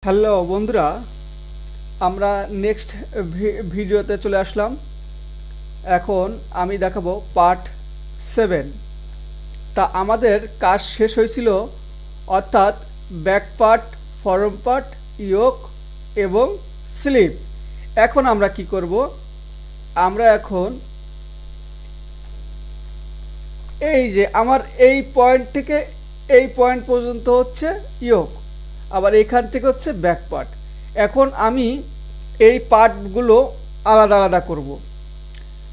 Hello বন্ধুরা, আমরা next ভিডিওতে চলে আসলাম। এখন আমি দেখাবো পার্ট 7। তা আমাদের কাজ শেষ হয়েছিল, অর্থাৎ ব্যাক পার্ট, ফরম পার্ট, ইয়োক এবং স্লিপ। এখন আমরা কি করব? আমরা এখন এই যে আমার এই পয়েন্ট থেকে এই পয়েন্ট পর্যন্ত হচ্ছে ইয়োক, আবার এখান থেকে হচ্ছে ব্যাক পার্ট। এখন আমি এই পার্টগুলো আলাদা আলাদা করব।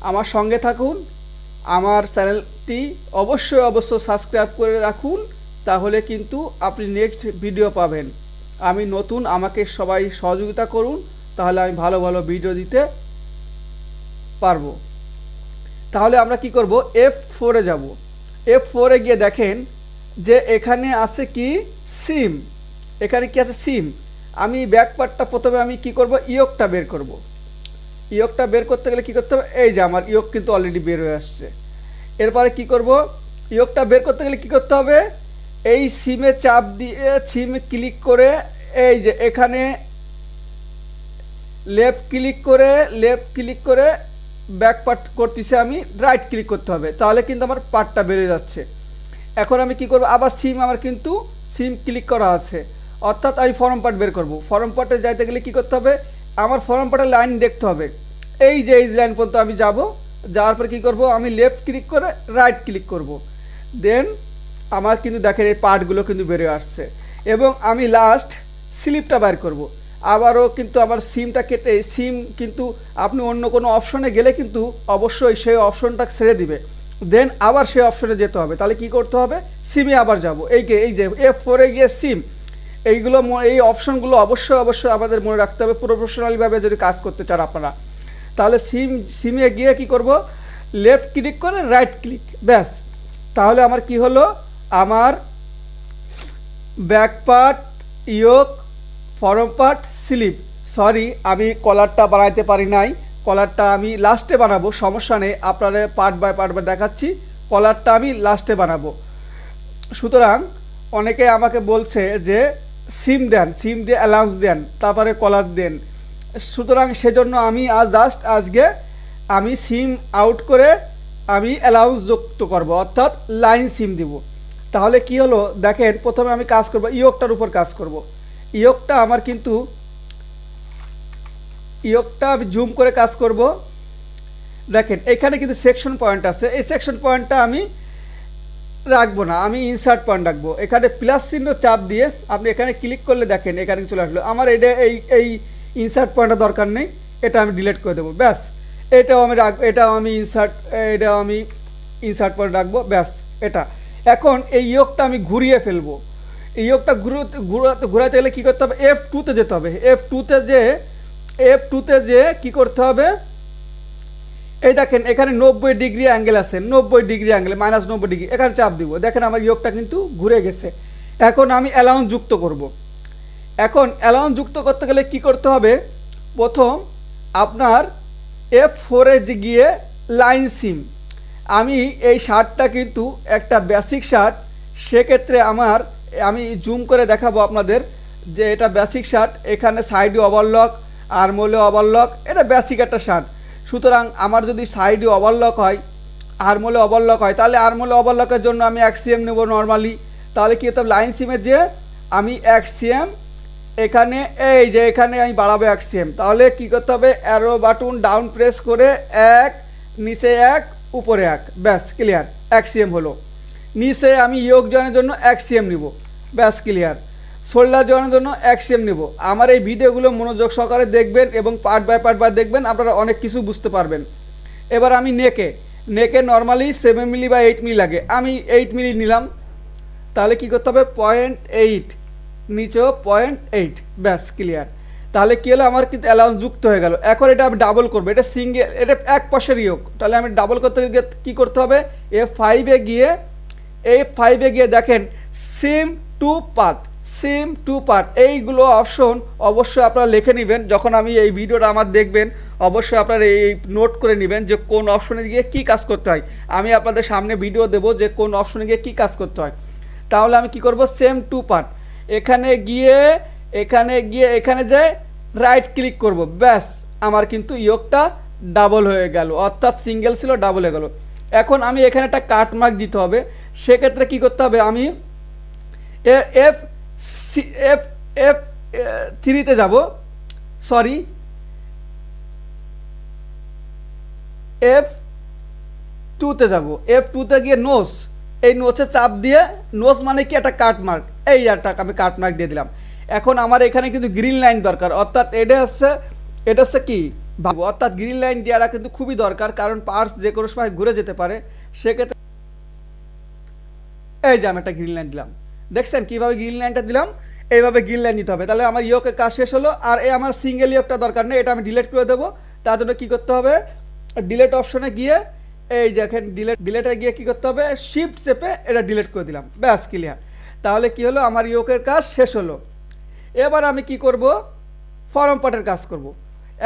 আমার সঙ্গে থাকুন, আমার চ্যানেলটি অবশ্যই সাবস্ক্রাইব করে রাখুন, তাহলে কিন্তু আপনি নেক্সট ভিডিও পাবেন। আমি নতুন, আমাকে সবাই সহযোগিতা করুন, তাহলে আমি ভালো ভালো ভিডিও দিতে পারবো। তাহলে আমরা কি করব? F4-এ যাব। F4-এ গিয়ে দেখেন যে এখানে আছে কি সিম। এখানে কি আছে? সিম। আমি ব্যাক পার্টটা প্রথমে আমি কি করব? ইয়োকটা বের করব। ইয়োকটা বের করতে গেলে কি করতে হবে? এই যে আমার ইয়োক কিন্তু অলরেডি বের হয়ে আসছে। এরপরে কি করব? ইয়োকটা বের করতে গেলে কি করতে হবে? এই সিমে চাপ দিয়ে সিমে ক্লিক করে এই যে এখানে লেফট ক্লিক করে ব্যাক পার্ট করতেছি, আমি রাইট ক্লিক করতে হবে, তাহলে কিন্তু আমার পার্টটা বেড়ে যাচ্ছে। এখন আমি কি করব? আবার আমার কিন্তু সিম ক্লিক করা আছে, অর্থাৎ আমি ফরম পার্ট বের করব। ফরম পার্টে যাইতে গেলে কি করতে হবে? আমার ফরম পার্টের লাইন দেখতে হবে। এই যে এই লাইন পর্যন্ত আমি যাব, যাওয়ার পর কি করব? আমি লেফট ক্লিক করে রাইট ক্লিক করব। দেন আমার কিন্তু দেখেন এই পার্টগুলো কিন্তু বেরিয়ে আসছে, এবং আমি লাস্ট স্লিপটা বের করব। আবারও কিন্তু আমার সিমটা কেটে, সিম কিন্তু আপনি অন্য কোনো অপশনে গেলে কিন্তু অবশ্যই সেই অপশনটা ছেড়ে দিবে, দেন আবার সেই অপশনে যেতে হবে। তাহলে কি করতে হবে? সিমে আবার যাব। এই যে F4-এ গিয়ে সিম, এইগুলো এই অপশনগুলো অবশ্যই আমাদের মনে রাখতে হবে, প্রফেশনালিভাবে যদি কাজ করতে চান আপনারা। তাহলে সিমে গিয়ে কি করব? লেফট ক্লিক করে রাইট ক্লিক, ব্যাস। তাহলে আমার কি হলো? আমার back part, yoke, front part, sleeve. Sorry, আমি কলারটা বানাইতে পারি নাই। কলারটা আমি লাস্টে বানাবো, সমস্যা নেই। আপনারা পার্ট বাই পার্ট দেখাচ্ছি। কলারটা আমি লাস্টে বানাবো। সুতরাং অনেকে আমাকে বলছে যে সিম দেন, সিম দিয়ে অ্যালাউন্স দেন, তারপরে কলার দেন। সুতরাং সেজন্য আমি আজকে আমি সিম আউট করে আমি অ্যালাউন্স যুক্ত করব, অর্থাৎ লাইন সিম দিব। তাহলে কি হলো দেখেন, প্রথমে আমি কাজ করব ইয়োকটার উপর কাজ করব। ইয়োকটা আমার কিন্তু ইয়োকটা আমি জুম করে কাজ করব। দেখেন এখানে কিন্তু সেকশন পয়েন্ট আছে, এই সেকশন পয়েন্টটা আমি রাখবো না, আমি ইনসার্ট পয়েন্ট রাখবো। এখানে প্লাস চিহ্ন চাপ দিয়ে আপনি এখানে ক্লিক করলে দেখেন এখানে চলে আসলো। আমার এই ইনসার্ট পয়েন্টটা দরকার নেই, এটা আমি ডিলিট করে দেবো, ব্যাস। এটাও আমি ইনসার্ট পয়েন্ট রাখবো, ব্যাস। এটা এখন এই ইয়োকটা আমি ঘুরিয়ে ফেলবো। এই ইয়োকটা ঘুরাতে গেলে কী করতে হবে? F2-তে যেতে হবে। F2-তে যে কী করতে হবে? এই দেখেন এখানে 90 ডিগ্রি অ্যাঙ্গেল আছে, 90 ডিগ্রি অ্যাঙ্গেল, -90 ডিগ্রি, এখানে চাপ দিব। দেখেন আমার ইয়োকটা কিন্তু ঘুরে গেছে। এখন আমি অ্যালাউন্স যুক্ত করব। এখন অ্যালাউন্স যুক্ত করতে গেলে কি করতে হবে? প্রথম আপনার F4-এ গিয়ে লাইন সিম। আমি এই শার্টটা কিন্তু একটা বেসিক শার্ট, সেক্ষেত্রে আমি জুম করে দেখাবো আপনাদের যে এটা বেসিক শার্ট। এখানে সাইডে ওভারলক, আর্মহোলে ওভারলক, এটা বেসিক একটা শার্ট। সুতরাং আমার যদি সাইডে ওভারলক হয়, আর্মহোলে ওভারলক হয়, তাহলে আর্মহোলে ওভারলকের জন্য আমি 1 cm নেব নর্মালি। তাহলে কী হতে হবে? লাইন সিমে যে আমি 1 cm, এখানে এই যে এখানে আমি বাড়াবো 1 cm। তাহলে কী করতে হবে? অ্যারো বাটন ডাউন প্রেস করে 1, নিচে 1, উপরে 1, ব্যাস, ক্লিয়ার। 1 cm হলো। নিচে আমি ইয়োক জয়েনের জন্য 1 cm নিব, ব্যাস, ক্লিয়ার। শোল্ডার জয়েনের জন্য 1 cm নেব। আমার এই ভিডিওগুলো মনোযোগ সহকারে দেখবেন এবং পার্ট বাই পার্ট দেখবেন, আপনারা অনেক কিছু বুঝতে পারবেন। এবার আমি নেকে নর্মালি 7 মিলি বা 8 মিলি লাগে, আমি 8 মিলি নিলাম। তাহলে কি করতে হবে? 0.8, নিচেও 0.8, ব্যাস, ক্লিয়ার। তাহলে কী হলো? আমার কিন্তু অ্যালাউন্স যুক্ত হয়ে গেল। এখন এটা আমি ডাবল করবো, এটা সিঙ্গেল, এটা এক পাশের ইয়োক। তাহলে আমি ডাবল করতে গিয়ে কী করতে হবে? F5-এ গিয়ে দেখেন সিম টু পার্ট, এইগুলো অপশন অবশ্যই আপনারা লিখে নেবেন। যখন আমি এই ভিডিওটা আমার দেখবেন, অবশ্যই আপনারা এই নোট করে নেবেন যে কোন অপশনে গিয়ে কী কাজ করতে হয়। আমি আপনাদের সামনে ভিডিও দেবো যে কোন অপশনে গিয়ে কী কাজ করতে হয়। তাহলে আমি কি করব? সেম টু পার্ট, এখানে গিয়ে এখানে গিয়ে এখানে যে রাইট ক্লিক করব, ব্যাস আমার কিন্তু ইয়োগটা ডাবল হয়ে গেল, অর্থাৎ সিঙ্গেল ছিল ডাবল হয়ে গেল। এখন আমি এখানে একটা কাট মার্ক দিতে হবে, সেক্ষেত্রে কি করতে হবে, আমি এফ এফ এফ থ্রিতে যাব, সরি এফ টুতে যাব, এফ টুতে গিয়ে নোস, এই নোসে চাপ দিয়ে, নোস মানে কি একটা কাট মার্ক, এই একটা আমি কাট মার্ক দিয়ে দিলাম। এখন আমার এখানে কিন্তু গ্রিন লাইন দরকার, অর্থাৎ এটা হচ্ছে কি ভাবো, অর্থাৎ গ্রিন লাইন দেওয়াটা কিন্তু খুবই দরকার, কারণ পার্স যে কোনো সময় ঘুরে যেতে পারে। সেক্ষেত্রে এই যে আমি একটা গ্রিন লাইন দিলাম, দেখছেন কিভাবে গ্রিন লাইনটা দিলাম, এইভাবে গ্রিন লাইন দিতে হবে। তাহলে আমার ইয়োকের কাজ শেষ হলো। আর এই আমার সিঙ্গেল ইয়োকটা দরকার নেই, এটা আমি ডিলিট করে দেবো। তার জন্য কী করতে হবে, ডিলিট অপশনে গিয়ে এই দেখেন ডিলেটে গিয়ে কী করতে হবে, শিফট চেপে এটা ডিলিট করে দিলাম, ব্যাস ক্লিয়ার। তাহলে কি হলো, আমার ইয়োকের কাজ শেষ হলো। এবার আমি কি করব, ফরম পার্টের কাজ করব।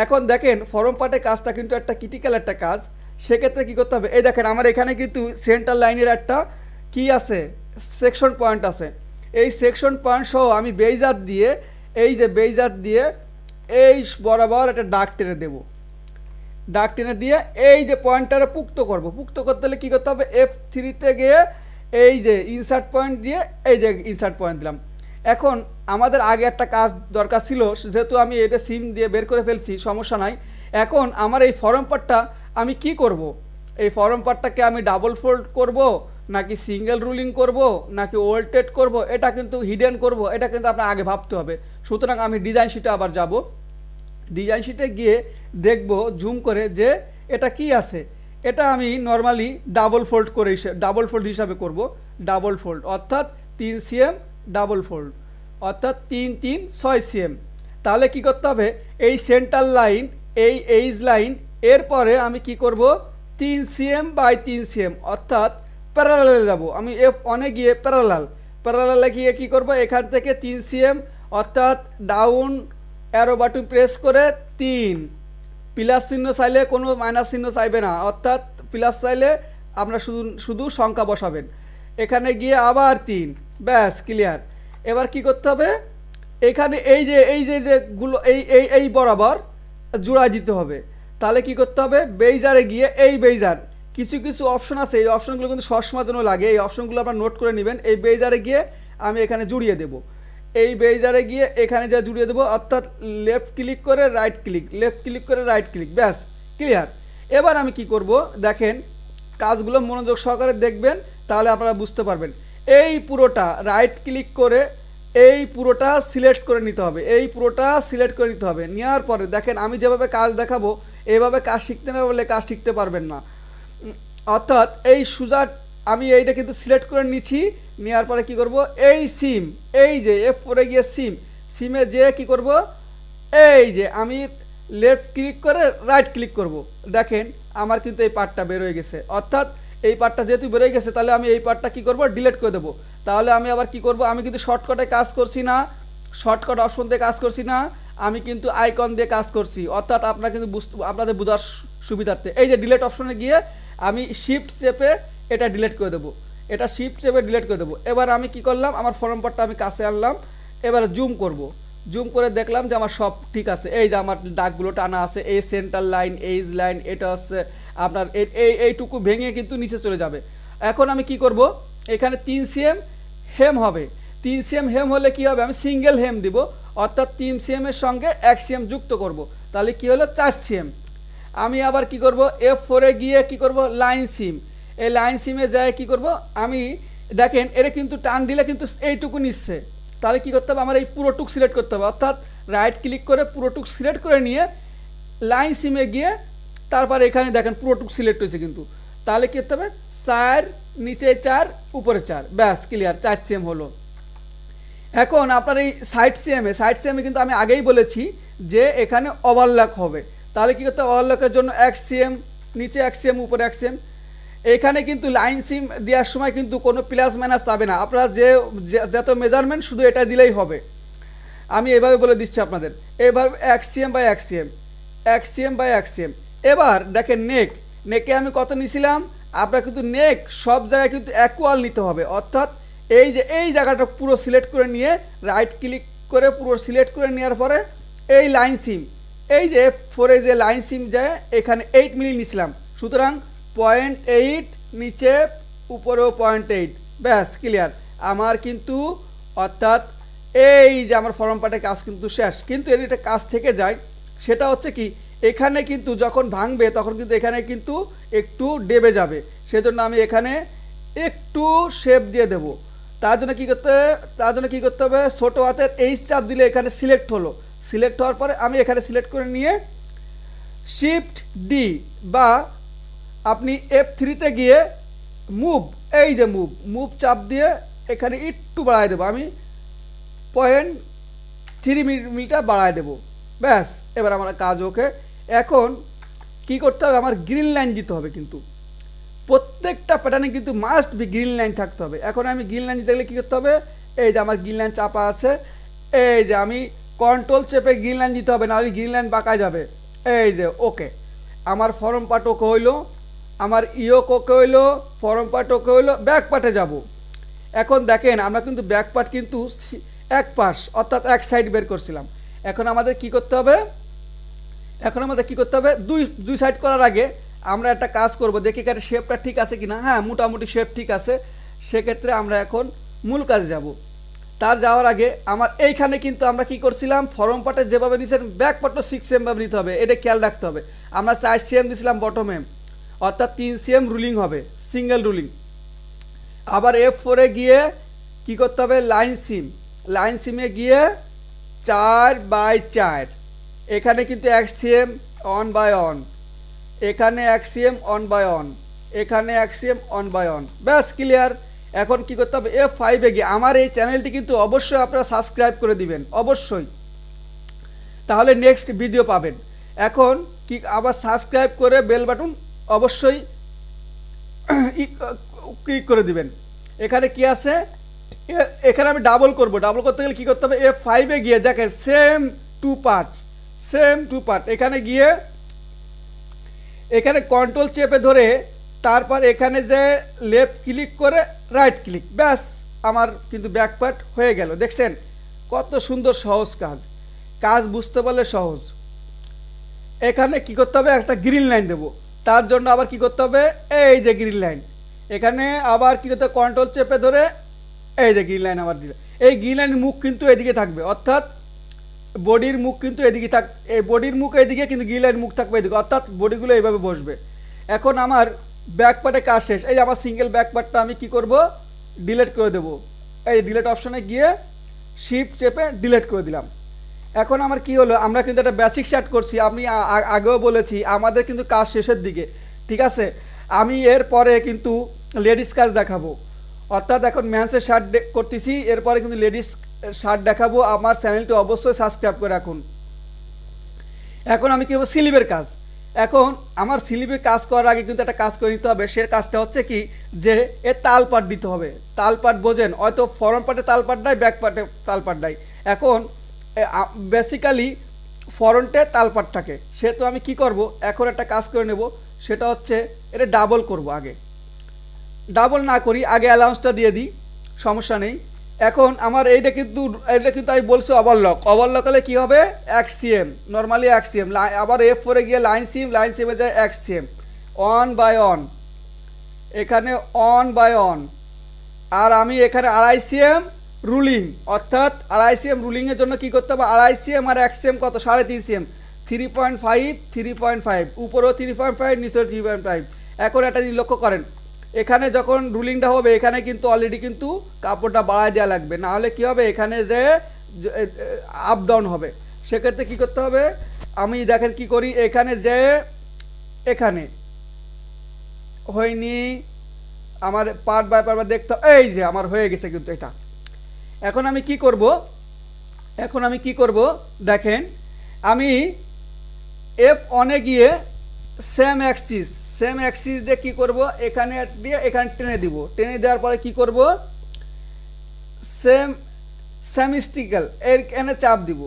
এখন দেখেন ফরম পার্টের কাজটা কিন্তু একটা ক্রিটিক্যাল একটা কাজ। সেক্ষেত্রে কী করতে হবে, এই দেখেন আমার এখানে কিন্তু সেন্টার লাইনের একটা কি আছে, সেকশন পয়েন্ট আছে। এই সেকশন পয়েন্ট সহ আমি বেইজার দিয়ে, এই যে বেইজার দিয়ে এই বরাবর একটা দাগ টেনে দেবো, দাগ টেনে দিয়ে এই যে পয়েন্টটারে পুক্ত করব। পুক্ত করতে হলে কী করতে হবে, F3 গিয়ে এই যে ইনসার্ট পয়েন্ট দিয়ে এই যে ইনসার্ট পয়েন্ট দিলাম। এখন আমাদের আগে একটা কাজ দরকার ছিল, যেহেতু আমি এটা সিম দিয়ে বের করে ফেলছি, সমস্যা নাই। এখন আমার এই ফরম পার্টটা আমি কি করব, এই ফরম পার্টটাকে আমি ডাবল ফোল্ড করব, নাকি সিঙ্গেল রুলিং করব, নাকি ওল্টেড করব, এটা কিন্তু হিডেন করব, এটা কিন্তু আপনার আগে ভাবতে হবে। সুতরাং আমি ডিজাইন শিটে আবার যাব, ডিজাইন শিটে গিয়ে দেখব জুম করে যে এটা কি আছে। এটা আমি নর্মালি ডাবল ফোল্ড হিসাবে করব, ডাবল ফোল্ড অর্থাৎ 3 cm ডাবল ফোল্ড অর্থাৎ 3 3 6 cm। তাহলে কি করতে হবে, এই সেন্টার লাইন, এই এইজ লাইন, এরপরে আমি কি করব, 3 cm বাই 3 cm অর্থাৎ প্যারালালে যাব। আমি F1 গিয়ে প্যারালালে গিয়ে কি করব, এখান থেকে 3 cm অর্থাৎ ডাউন অ্যারো বাটন প্রেস করে 3, প্লাস চিহ্ন চাইলে কোনো মাইনাস চিহ্ন চাইবে না, অর্থাৎ প্লাস চাইলে আমরা শুধু সংখ্যা বসাবেন। এখানে গিয়ে আবার 3, ব্যাস ক্লিয়ার। এবার কি করতে হবে, এখানে যেগুলো এই বরাবর জোড়া দিতে হবে। তাহলে কি করতে হবে, বেইজারে গিয়ে এই বেইজার কিছু অপশন আছে, এই অপশনগুলো কিন্তু সবসময়ের জন্য লাগে, এই অপশনগুলো আপনারা নোট করে নেবেন। এই বেইজারে গিয়ে আমি এখানে জুড়িয়ে দেব, এই বেইজারে গিয়ে এখানে যা জুড়িয়ে দেবো, অর্থাৎ লেফট ক্লিক করে রাইট ক্লিক, ব্যাস ক্লিয়ার। এবার আমি কি করব, দেখেন কাজগুলো মনোযোগ সহকারে দেখবেন, তাহলে আপনারা বুঝতে পারবেন। এই পুরোটা রাইট ক্লিক করে এই পুরোটা সিলেক্ট করে নিতে হবে, নেওয়ার পরে দেখেন আমি যেভাবে কাজ দেখাবো এইভাবে কাজ শিখতে না বলে কাজ শিখতে পারবেন না। অর্থাৎ এই সুজা আমি এইটা কিন্তু সিলেক্ট করে নিচ্ছি, নেওয়ার পরে কি করব, এই সিম, এই যে F4 গিয়ে সিমে যেয়ে কি করব, এই যে আমি লেফট ক্লিক করে রাইট ক্লিক করব। দেখেন আমার কিন্তু এই পার্টটা বের হয়ে গেছে, অর্থাৎ এই পার্টটা যেহেতু বের হয়ে গেছে, তাহলে আমি এই পার্টটা কি করব, ডিলিট করে দেবো। তাহলে আমি আবার কি করব, আমি কিন্তু শর্টকাটে কাজ করছি না, শর্টকাট অপশন দিয়ে কাজ করছি না, আমি কিন্তু আইকন দিয়ে কাজ করছি, অর্থাৎ আপনারা কিন্তু আপনাদের বোঝার সুবিধার্থে এই যে ডিলিট অপশনে গিয়ে আমি শিফট চেপে এটা ডিলিট করে দেবো, এবার আমি কি করলাম, আমার ফর্ম পার্টটা আমি কাছে আনলাম, এবার জুম করে দেখলাম যে আমার সব ঠিক আছে। এই যে আমার দাগগুলো টানা আছে, এই সেন্টার লাইন, এইজ লাইন, এটা হচ্ছে আপনার এইটুকু ভেঙে কিন্তু নিচে চলে যাবে। এখন আমি কি করব, এখানে 3 cm হেম হবে, 3 cm হেম হলে কি হবে, আমি সিঙ্গেল হেম দিব, অর্থাৎ 3 cm এর সঙ্গে 1 cm যুক্ত করব, তাহলে কি হলো 4 cm। আমি আবার কি করব, F4 গিয়ে কি করব, লাইন সিম, এই লাইন সিমে যায় কি করব, আমি দেখেন এর কিন্তু টান দিলে কিন্তু এইটুকু নিচ্ছে। তাহলে কি করতে হবে, আমার এই পুরোটুক সিলেক্ট করতে হবে, অর্থাৎ রাইট ক্লিক করে পুরোটুক সিলেক্ট করে নিয়ে লাইন সিমে গিয়ে তারপরে এখানে দেখেন পুরোটুক সিলেক্ট হয়েছে কিন্তু। তাহলে কি করতে হবে, 4 নিচে 4 উপরে 4, ব্যাস ক্লিয়ার, 4 cm হলো। এখন আপনার এই সাইড সিএমে কিন্তু আমি আগেই বলেছি যে এখানে ওভারল্যাপ হবে। তাহলে কি করতে হবে, ওভারল্যাপের জন্য 1 cm নিচে 1 cm উপরে 1 cm। এখানে কিন্তু লাইন সিম দেওয়ার সময় কিন্তু কোনো প্লাস মাইনাস যাবে না, আপনারা যত মেজারমেন্ট শুধু এটা দিলেই হবে। আমি এভাবে বলে দিচ্ছি আপনাদের, এবার 1 cm by 1 cm, 1 cm by 1 cm। এবার দেখেন নেকে আমি কত নিয়েছিলাম, আপনার কিন্তু নেক সব জায়গায় কিন্তু ইকুয়াল নিতে হবে, অর্থাৎ এই যে এই জায়গাটা পুরো সিলেক্ট করে নিয়ে রাইট ক্লিক করে পুরো সিলেক্ট করে নেওয়ার পরে এই লাইন সিম, এই যে F4 যে লাইন সিম যায় এখানে 8 মিলি নিছিলাম, সুতরাং 0.8 নিচে উপরেও 0.8, ব্যাস ক্লিয়ার আমার কিন্তু, অর্থাৎ এই যে আমার ফর্ম পার্টের কাজ কিন্তু শেষ। কিন্তু এর একটা কাজ থেকে যায়, সেটা হচ্ছে কি এখানে কিন্তু যখন ভাঙবে তখন কিন্তু এখানে কিন্তু একটু ডেবে যাবে, সেজন্য আমি এখানে একটু শেপ দিয়ে দেব। তার জন্য কি করতে হবে, ছোটো হাতের এইচ চাপ দিলে এখানে সিলেক্ট হলো, সিলেক্ট হওয়ার পরে আমি এখানে সিলেক্ট করে নিয়ে শিফট ডি বা আপনি F3-তে গিয়ে মুভ, এই যে মুভ চাপ দিয়ে এখানে একটু বাড়ায় দেবো, আমি 0.3 মিলিমিটার বাড়ায় দেবো, ব্যাস এবার আমার কাজ ওকে। এখন কি করতে হবে, আমার গ্রিন লাইন দিতে হবে, কিন্তু প্রত্যেকটা প্যাটার্নে কিন্তু মাস্ট বি গ্রিন লাইন থাকতে হবে। এখন আমি গ্রিন লাইন দিতে গেলে কী করতে হবে, এই যে আমার গ্রিন লাইন চাপা আছে, এই যে আমি কন্ট্রোল চেপে গ্রিন লাইন দিতে হবে, নাহলে গ্রিন লাইন বাঁকা যাবে। এই যে ওকে, আমার ফর্ম পার্ট ওকে হইলো, আমার ইয়োক ওকে হইলো, ফর্ম পার্ট ওকে হইলো, ব্যাক পার্টে যাব। এখন দেখেন আমরা কিন্তু ব্যাক পার্ট কিন্তু এক পাশ অর্থাৎ এক সাইড বের করছিলাম। এখন আমাদের কি করতে হবে, দুই সাইড করার আগে আমরা একটা কাজ করব, দেখি এখানে শেপটা ঠিক আছে কিনা। হ্যাঁ, মোটামুটি শেপ ঠিক আছে, সেক্ষেত্রে আমরা এখন মূল কাজে যাব। তার যাওয়ার আগে আমার এইখানে কিন্তু আমরা কি করছিলাম, ফর্ম পার্টে যেভাবে নিয়েছেন ব্যাক পার্টও 6 cm ভাবে নিতে হবে, এটা খেয়াল রাখতে হবে। আমরা 4 cm দিয়েছিলাম বটমে, অর্থাৎ 3 cm রুলিং হবে, সিঙ্গেল রুলিং। আবার F4-এ গিয়ে কি করতে হবে, লাইন সিমে গিয়ে 4/4, এখানে কিন্তু 1 cm অন বাই অন, এখানে 1 cm অন বাই অন, এখানে 1 cm অন বাই অন, ব্যাস ক্লিয়ার। এখন কি করতে হবে, F5-এ গিয়ে আমার এই চ্যানেলটি কিন্তু অবশ্যই আপনারা সাবস্ক্রাইব করে দিবেন, অবশ্যই, তাহলে নেক্সট ভিডিও পাবেন। এখন কি আবার সাবস্ক্রাইব করে বেল বাটন অবশ্যই ক্লিক করে দিবেন। এখানে কি আছে, এখানে আমি ডাবল করতে গেলে কি করতে হবে, F5-এ গিয়ে দেখেন সেম টু পার্ট, এখানে গিয়ে এখানে কন্ট্রোল চেপে ধরে তারপর এখানে যে লেফট ক্লিক করে রাইট ক্লিক, ব্যাস আমার কিন্তু ব্যাক পার্ট হয়ে গেল। দেখছেন কত সুন্দর সহজ কাজ বুঝতে পারলে সহজ। এখানে কি করতে হবে, একটা গ্রিন লাইন দেবো, তার জন্য আবার কি করতে হবে, এই যে গ্রিন লাইন, এখানে আবার কি করতে হবে, কন্ট্রোল চেপে ধরে এই যে গ্রিন লাইন আবার দিলে, এই গ্রিন লাইনের মুখ কিন্তু এদিকে থাকবে, অর্থাৎ বডির মুখ কিন্তু এদিকে এই বডির মুখ এদিকে, কিন্তু গ্রিন লাইন মুখ থাকবে এদিকে, অর্থাৎ বডিগুলো এইভাবে বসবে। এখন আমার ব্যাক পার্টে কাজ শেষ। এই যে আমার সিঙ্গেল ব্যাক পার্টটা আমি কি করব, ডিলিট করে দেবো, এই ডিলিট অপশনে গিয়ে শিফট চেপে ডিলিট করে দিলাম। এখন আমার কি হলো, আমরা কিন্তু একটা বেসিক শার্ট করছি, আমি আগেও বলেছি আমাদের কিন্তু কাজ শেষের দিকে, ঠিক আছে। আমি এর পরে কিন্তু লেডিস কাজ দেখাবো, অর্থাৎ এখন ম্যান্সের শার্ট করতেছি, এরপরে কিন্তু লেডিস শার্ট দেখাবো। আমার চ্যানেলটি অবশ্যই সাবস্ক্রাইব করে রাখুন। এখন আমি কি করবো, স্লিভের কাজ। এখন আমার স্লিভের কাজ করার আগে কিন্তু একটা কাজ করে নিতে হবে, সে কাজটা হচ্ছে কি, যে এর তাল পাট দিতে হবে। তাল পাট বোঝেন, হয়তো ফরম পার্টে তাল পাট নাই, ব্যাক পার্টে তাল পাট নাই। এখন বেসিক্যালি ফরন্টে তাল পাট থাকে, সেহেতু আমি কি করব, এখন একটা কাজ করে নেব, সেটা হচ্ছে এটা ডাবল করব। আগে ডাবল না করি, আগে অ্যালাউন্সটা দিয়ে দিই, সমস্যা নেই। এখন আমার এটা কিন্তু আমি বলছি ওভারলক হলে কী হবে, 1 cm, নর্মালি 1 cm, আবার F4-এ গিয়ে লাইন সিমে যায় 1 cm, অন বাই অন, এখানে অন বাই অন, আর আমি এখানে 2.5 cm রুলিং, অর্থাৎ 2.5 cm রুলিংয়ের জন্য কী করতে হবে, 2.5 cm আর 1 cm কত, 3.5 cm, 3.5, উপরেও 3.5, নিচেও 3.5। এখন একটা জিনিস লক্ষ্য করেন, এখানে যখন রুলিংটা হবে এখানে কিন্তু অলরেডি কিন্তু কাপড়টা বাড়ায় দেওয়া লাগবে, না হলে কী হবে, এখানে যে আপ ডাউন হবে। সেক্ষেত্রে কী করতে হবে, আমি দেখেন কি করি, এখানে যে এখানে হয়নি, আমার পার্ট বাই পার্ট দেখতে, এই যে আমার হয়ে গেছে কিন্তু এটা। এখন আমি কি করব, দেখেন আমি F1-এ গিয়ে সেম অ্যাক্সিস দিয়ে কী করব, এখানে দিয়ে এখানে টেনে দিব, টেনে দেওয়ার পরে কি করব, সেমিস্টিক্যাল এখানে চাপ দিব,